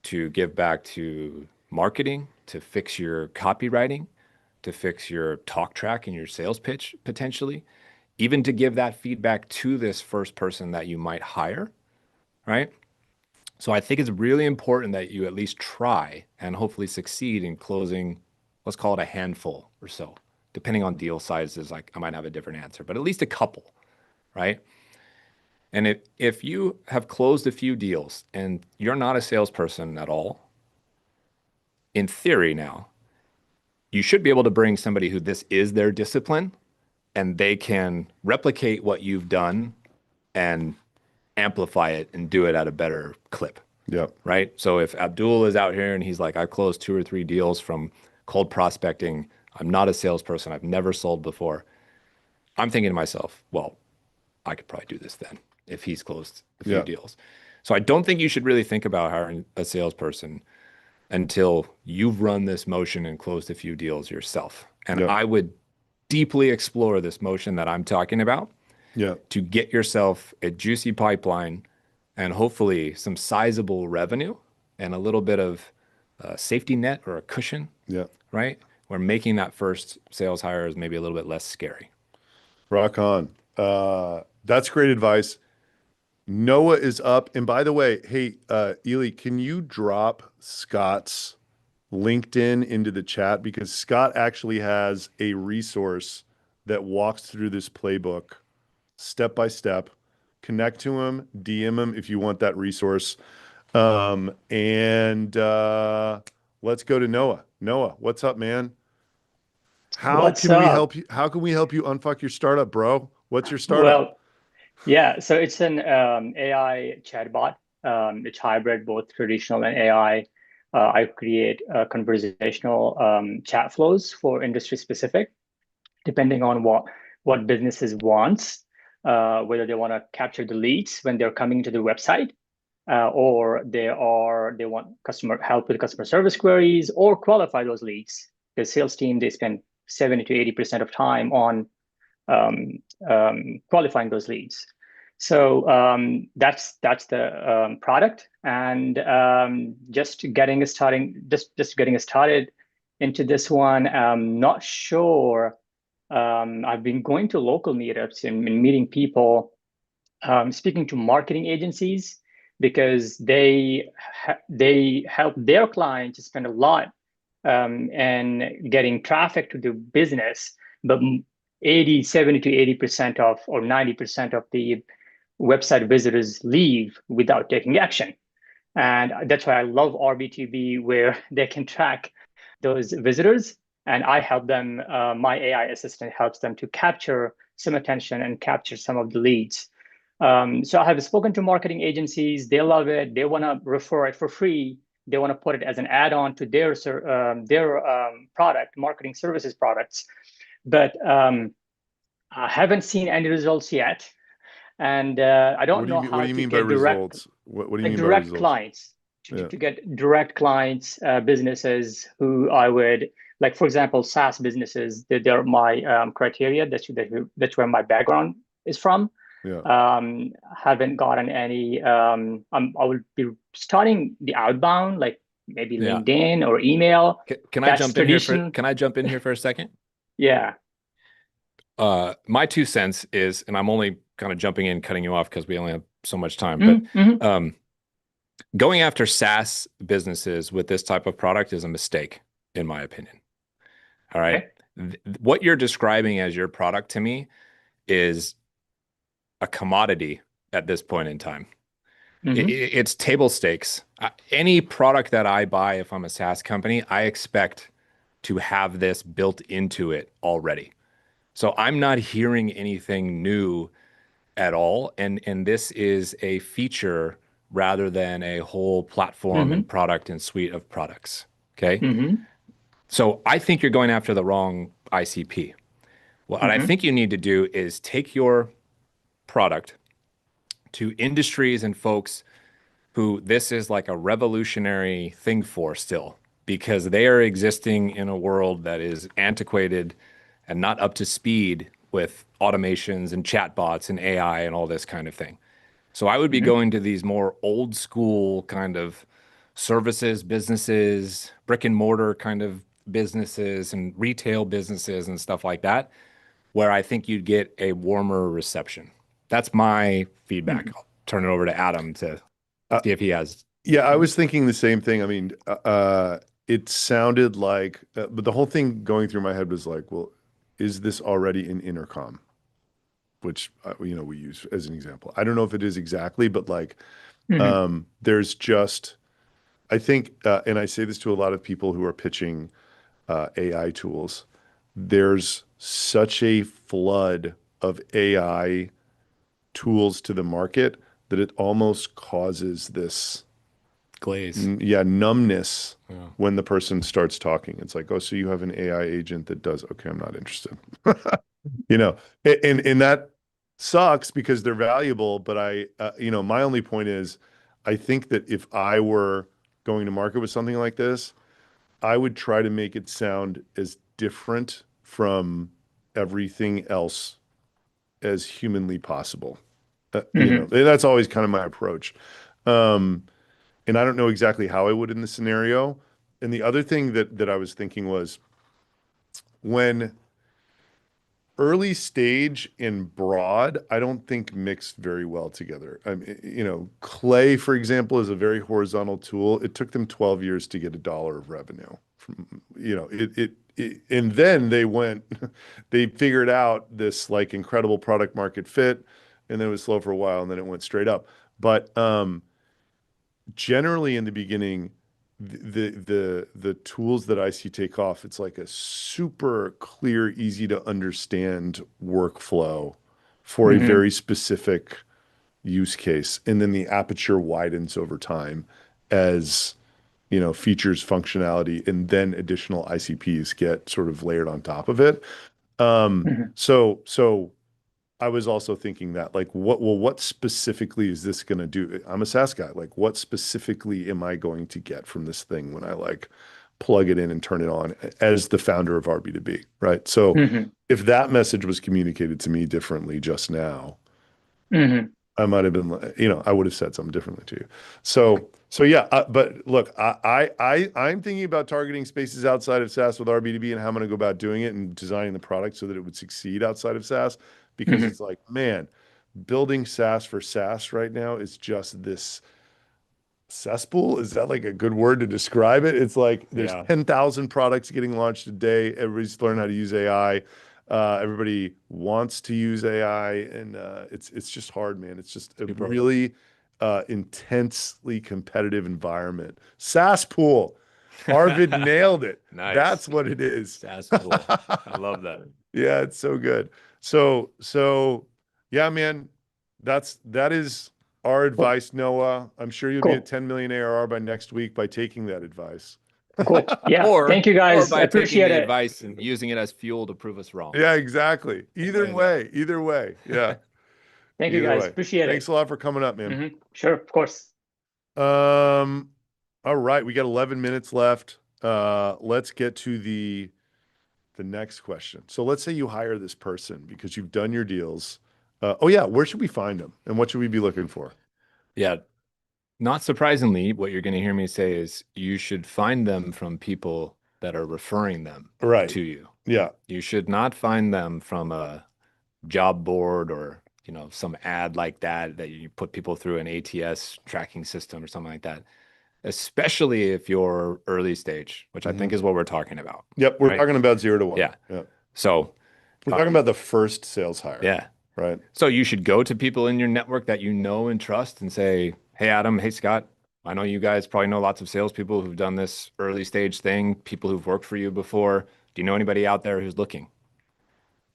to give back to marketing, to fix your copywriting, to fix your talk track and your sales pitch potentially, even to give that feedback to this first person that you might hire, right? So I think it's really important that you at least try and hopefully succeed in closing, let's call it a handful or so. Depending on deal sizes, like I might have a different answer, but at least a couple, right? And if you have closed a few deals and you're not a salesperson at all, in theory now, you should be able to bring somebody who this is their discipline and they can replicate what you've done and amplify it and do it at a better clip. Yep. Right? So if Abdul is out here and he's like, I've closed 2 or 3 deals from cold prospecting, I'm not a salesperson, I've never sold before. I'm thinking to myself, well, I could probably do this then if he's closed a few deals. So I don't think you should really think about hiring a salesperson until you've run this motion and closed a few deals yourself. And I would deeply explore this motion that I'm talking about to get yourself a juicy pipeline and hopefully some sizable revenue and a little bit of safety net or a cushion, right? where making that first sales hire is maybe a little bit less scary. Rock on. That's great advice. Noah is up. And by the way, hey, Ely, can you drop Scott's LinkedIn into the chat? Because Scott actually has a resource that walks through this playbook step by step. Connect to him, DM him if you want that resource. And let's go to Noah. Noah, what's up, man? How What's can we up? help you? How can we help you unfuck your startup, bro? What's your startup? Well, yeah, so it's an AI chatbot. It's hybrid, both traditional and AI. I create conversational chat flows for industry specific, depending on what businesses wants, whether they want to capture the leads when they're coming to the website, or they want customer help with customer service queries or qualify those leads. The sales team, they spend 70 to 80% of time on qualifying those leads. So that's the product, and just getting us started into this one. I'm not sure. I've been going to local meetups and meeting people, speaking to marketing agencies, because they help their clients spend a lot and getting traffic to the business, but 70 to 80% of, or 90% of the website visitors leave without taking action. And that's why I love RBTB, where they can track those visitors. And I help them, my AI assistant helps them to capture some attention and capture some of the leads. So I have spoken to marketing agencies. They love it. They want to refer it for free. They want to put it as an add-on to their product, marketing services products. But I haven't seen any results yet. And I don't know What how do you to mean by get direct, results? What do you like mean by direct results? clients, Yeah. to get direct clients, businesses who I would, like, for example, SaaS businesses, they're my criteria. That's where my background is from. Yeah. Haven't gotten any. I will be starting the outbound, like maybe Yeah. LinkedIn or email. Can I That's jump in here for tradition. Can I jump in here for a second? Yeah. My 2 cents is, and I'm only kind of jumping in, cutting you off because we only have so much time, but Mm-hmm. going after SaaS businesses with this type of product is a mistake, in my opinion. All right. Okay. What you're describing as your product to me is a commodity at this point in time. Mm-hmm. It's table stakes. Any product that I buy, if I'm a SaaS company, I expect to have this built into it already. So I'm not hearing anything new at all. And this is a feature rather than a whole platform and Mm-hmm. product and suite of products. Okay. Mm-hmm. So I think you're going after the wrong ICP. What I Mm-hmm. think you need to do is take your product to industries and folks who this is like a revolutionary thing for still, because they are existing in a world that is antiquated and not up to speed with automations and chatbots and AI and all this kind of thing. So I would be Mm-hmm. going to these more old school kind of services, businesses, brick and mortar kind of businesses and retail businesses and stuff like that, where I think you'd get a warmer reception. That's my feedback. I'll turn it over to Adam to Uh, see if he has. yeah, I was thinking the same thing. I mean, it sounded like, but the whole thing going through my head was like, well, is this already in intercom? Which, we use as an example. I don't know if it is exactly, but like, Mm-hmm. there's just, I think, and I say this to a lot of people who are pitching AI tools, there's such a flood of AI tools to the market that it almost causes this, Glaze. numbness Yeah. when the person starts talking. It's like, oh, so you have an AI agent that does, okay, I'm not interested. You know, and that sucks because they're valuable, but my only point is, I think that if I were going to market with something like this, I would try to make it sound as different from everything else as humanly possible. Mm-hmm. That's always kind of my approach. Um, and I don't know exactly how I would in this scenario. And the other thing that I was thinking was, when early stage and broad, I don't think mixed very well together. I mean, you know, Clay, for example, is a very horizontal tool. It took them 12 years to get $1 of revenue from, you know, and then they went, they figured out this like incredible product market fit, and then it was slow for a while, and then it went straight up. But generally in the beginning, the tools that I see take off, it's like a super clear, easy to understand workflow for a very specific use case. And then the aperture widens over time as, you know, features, functionality, and then additional ICPs get sort of layered on top of it. So I was also thinking that, like, what specifically is this going to do? I'm a SaaS guy. Like, what specifically am I going to get from this thing when I like plug it in and turn it on as the founder of RB2B, right? So if that message was communicated to me differently just now, I might have been, you know, I would have said something differently to you. So yeah, but look, I'm thinking about targeting spaces outside of SaaS with RB2B and how I'm going to go about doing it and designing the product so that it would succeed outside of SaaS. Because it's like, man, building SaaS for SaaS right now is just this cesspool. Is that like a good word to describe it? It's like there's 10,000 products getting launched a day. Everybody's learning how to use AI. Everybody wants to use AI, and it's just hard, man. It's just a really intensely competitive environment. SaaS pool. Arvid nailed it. Nice. That's what it is. SaaS pool. I love that. Yeah, it's so good. So yeah, man, that is our advice, Noah. I'm sure you'll be at 10 million ARR by next week by taking that advice. Cool. Yeah. Thank you guys. Or by Appreciate taking the it. advice and using it as fuel to prove us wrong. Yeah, exactly. Either way. Yeah. Thank you guys. Appreciate it. Thanks a lot for coming up, man. Sure, of course. All right, we got 11 minutes left. Let's get to the next question. So let's say you hire this person because you've done your deals. Where should we find them and what should we be looking for? Yeah. Not surprisingly, what you're going to hear me say is you should find them from people that are referring them to you. Yeah. You should not find them from a job board or, you know, some ad like that you put people through an ATS tracking system or something like that. Especially if you're early stage, which I think is what we're talking about. Yep, we're talking about 0 to 1. Yeah. So we're talking about the first sales hire. Yeah. Right. So you should go to people in your network that you know and trust and say, hey, Adam, hey, Scott, I know you guys probably know lots of salespeople who've done this early stage thing, people who've worked for you before. Do you know anybody out there who's looking?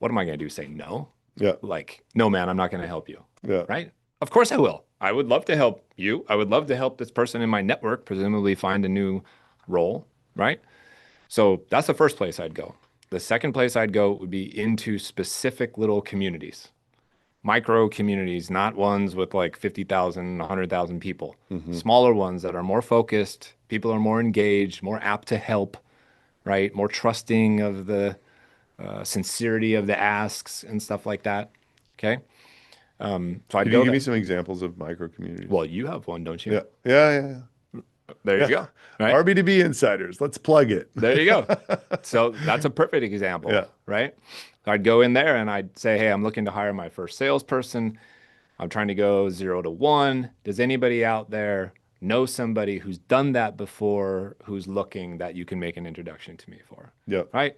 What am I going to do? Say no? Yeah. Like, no, man, I'm not going to help you. Yeah. Right? Of course I will. I would love to help you. I would love to help this person in my network, presumably find a new role, right? So that's the first place I'd go. The second place I'd go would be into specific little communities, micro communities, not ones with like 50,000, 100,000 people, smaller ones that are more focused. People are more engaged, more apt to help, right? More trusting of the sincerity of the asks and stuff like that. Okay. So I'd Can you give me some examples of micro communities? Well, you have one, don't you? Yeah. There you go. Right? RB2B insiders. Let's plug it. There you go. So that's a perfect example, right? So I'd go in there and I'd say, hey, I'm looking to hire my first salesperson. I'm trying to go 0 to 1. Does anybody out there know somebody who's done that before, who's looking that you can make an introduction to me for? Yeah. Right?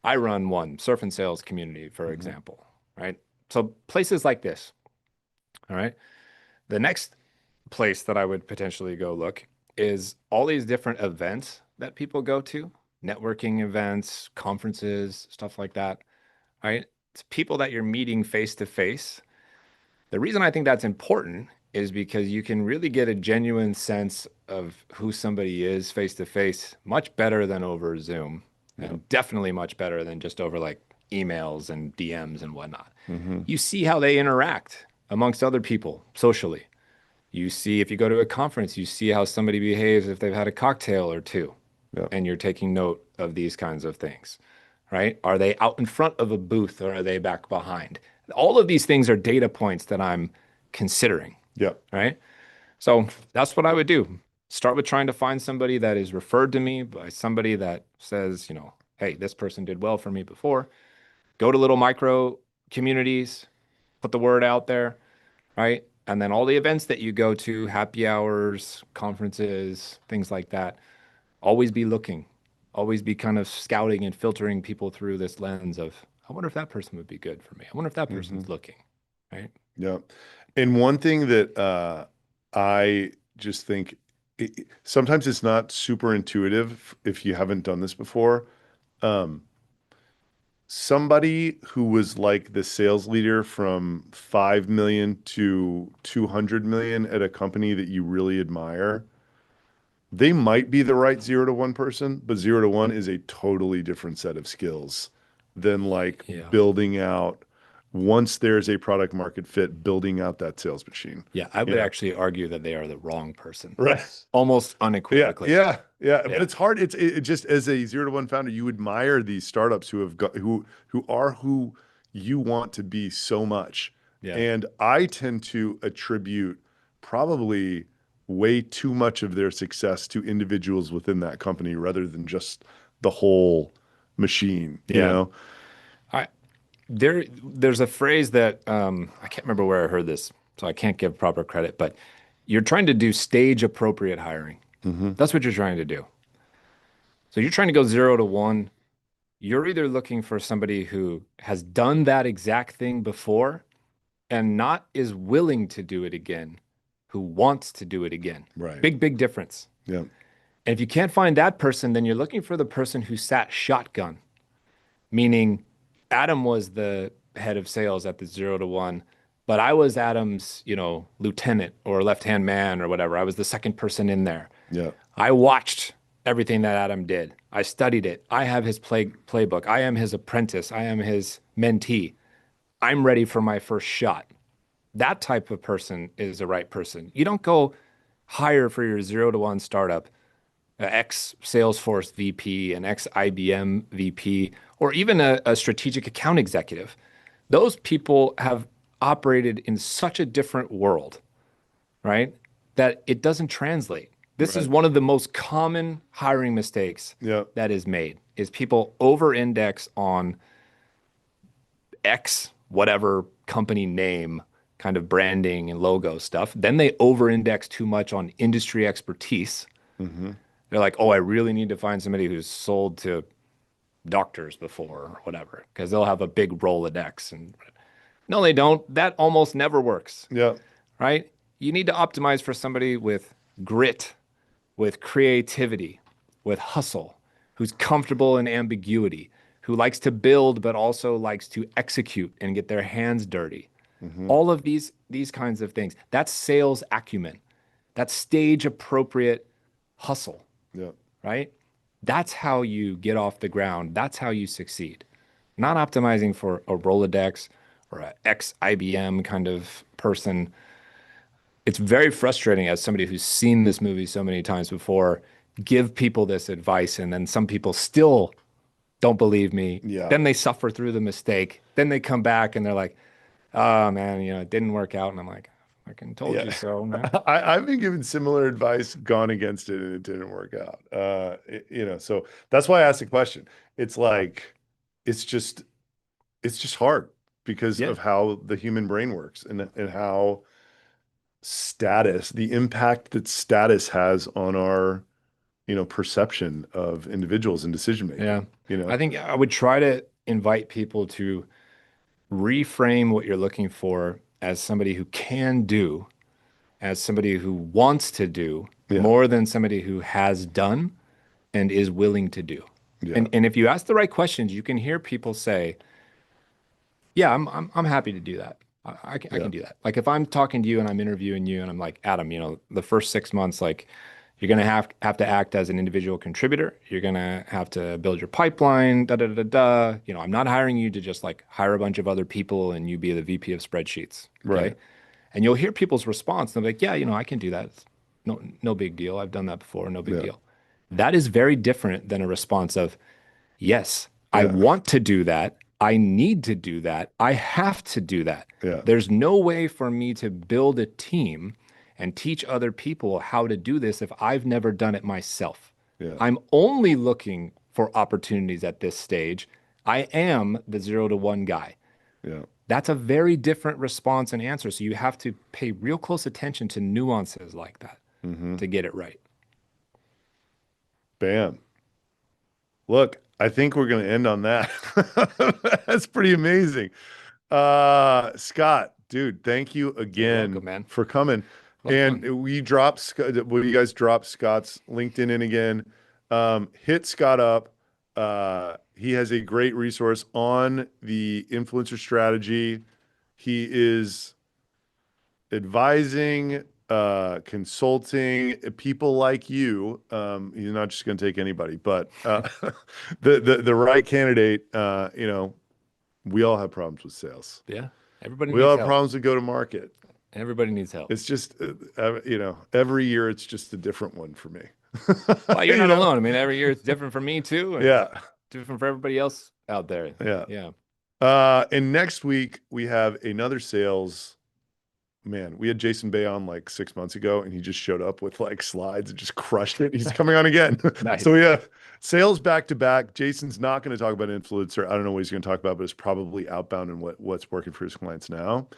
I run one, Surf and Sales Community, for example, right? So places like this. All right. The next place that I would potentially go look is all these different events that people go to, networking events, conferences, stuff like that, right? It's people that you're meeting face to face. The reason I think that's important is because you can really get a genuine sense of who somebody is face to face much better than over Zoom, and definitely much better than just over like emails and DMs and whatnot. You see how they interact amongst other people socially. You see, if you go to a conference, you see how somebody behaves if they've had a cocktail or two, and you're taking note of these kinds of things, right? Are they out in front of a booth or are they back behind? All of these things are data points that I'm considering, right? So that's what I would do. Start with trying to find somebody that is referred to me by somebody that says, you know, hey, this person did well for me before. Go to little micro communities, put the word out there, right? And then all the events that you go to, happy hours, conferences, things like that, always be looking, always be kind of scouting and filtering people through this lens of, I wonder if that person would be good for me. I wonder if that person's looking, right? Yeah. And one thing that I just think sometimes it's not super intuitive if you haven't done this before. Somebody who was like the sales leader from 5 million to 200 million at a company that you really admire, they might be the right 0 to 1 person, but 0 to 1 is a totally different set of skills than like building out, once there's a product market fit, building out that sales machine. Yeah, I would actually argue that they are the wrong person. Right. Almost unequivocally. Yeah. But it's hard. It just, as a 0 to 1 founder, you admire these startups who have got who are who you want to be so much. Yeah. And I tend to attribute probably way too much of their success to individuals within that company rather than just the whole machine. You know? There's a phrase that I can't remember where I heard this, so I can't give proper credit, but you're trying to do stage appropriate hiring. That's what you're trying to do. So you're trying to go 0 to 1. You're either looking for somebody who has done that exact thing before and not is willing to do it again, who wants to do it again. Right. Big difference. Yeah. And if you can't find that person, then you're looking for the person who sat shotgun, meaning Adam was the head of sales at the 0 to 1, but I was Adam's, lieutenant or left-hand man or whatever. I was the second person in there. Yeah. I watched everything that Adam did. I studied it. I have his playbook. I am his apprentice. I am his mentee. I'm ready for my first shot. That type of person is the right person. You don't go hire for your 0 to 1 startup ex Salesforce VP, an ex IBM VP, or even a strategic account executive. Those people have operated in such a different world, right? That it doesn't translate. This is one of the most common hiring mistakes that is made, is people over-index on X, whatever company name, kind of branding and logo stuff. Then they over-index too much on industry expertise. They're like, oh, I really need to find somebody who's sold to doctors before or whatever, because they'll have a big Rolodex. And no, they don't. That almost never works. Yeah. Right? You need to optimize for somebody with grit, with creativity, with hustle, who's comfortable in ambiguity, who likes to build but also likes to execute and get their hands dirty. All of these kinds of things. That's sales acumen. That's stage appropriate hustle. Yeah. Right? That's how you get off the ground. That's how you succeed. Not optimizing for a Rolodex or an ex-IBM kind of person. It's very frustrating as somebody who's seen this movie so many times before, give people this advice, and then some people still don't believe me. Yeah. Then they suffer through the mistake. Then they come back and they're like, oh man, it didn't work out. And I'm like, I fucking told you so, man. I've been given similar advice, gone against it, and it didn't work out. So that's why I asked the question. It's like, it's just hard because of how the human brain works and how the impact that status has on our, perception of individuals and decision making. Yeah. I think I would try to invite people to reframe what you're looking for as somebody who can do, as somebody who wants to do more than somebody who has done and is willing to do. Yeah. And if you ask the right questions, you can hear people say, yeah, I'm happy to do that. I can do that. Like if I'm talking to you and I'm interviewing you and I'm like, Adam, the first 6 months, like you're going to have to act as an individual contributor. You're going to have to build your pipeline, I'm not hiring you to just like hire a bunch of other people and you be the VP of spreadsheets. Okay? Right. And you'll hear people's response. They're like, yeah, I can do that. It's no big deal. I've done that before. No big deal. That is very different than a response of, yes, I want to do that. I need to do that. I have to do that. Yeah. There's no way for me to build a team and teach other people how to do this if I've never done it myself. Yeah. I'm only looking for opportunities at this stage. I am the 0 to 1 guy. Yeah. That's a very different response and answer. So you have to pay real close attention to nuances like that to get it right. Bam. Look, I think we're going to end on that. That's pretty amazing. Scott, dude, thank you again welcome, man. for coming. Welcome. And we dropped, will you guys drop Scott's LinkedIn in again? Hit Scott up. He has a great resource on the influencer strategy. He is advising, consulting people like you. He's not just going to take anybody, but the right candidate. You know, we all have problems with sales. Yeah. Everybody We all needs have help. problems with go to market. Everybody needs help. It's just, you know, every year it's just a different one for me. Well, you're You not know? alone. I mean, every year it's different for me too. And Yeah. different for everybody else out there. Yeah. Yeah. And next week we have another sales. Man, we had Jason Bay on like 6 months ago, and he just showed up with like slides and just crushed it. He's coming on again. Nice. So we have sales back to back. Jason's not going to talk about influencer. I don't know what he's going to talk about, but it's probably outbound and what's working for his clients now.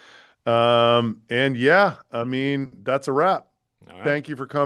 And yeah, I mean, that's a wrap. All right. Thank you for coming.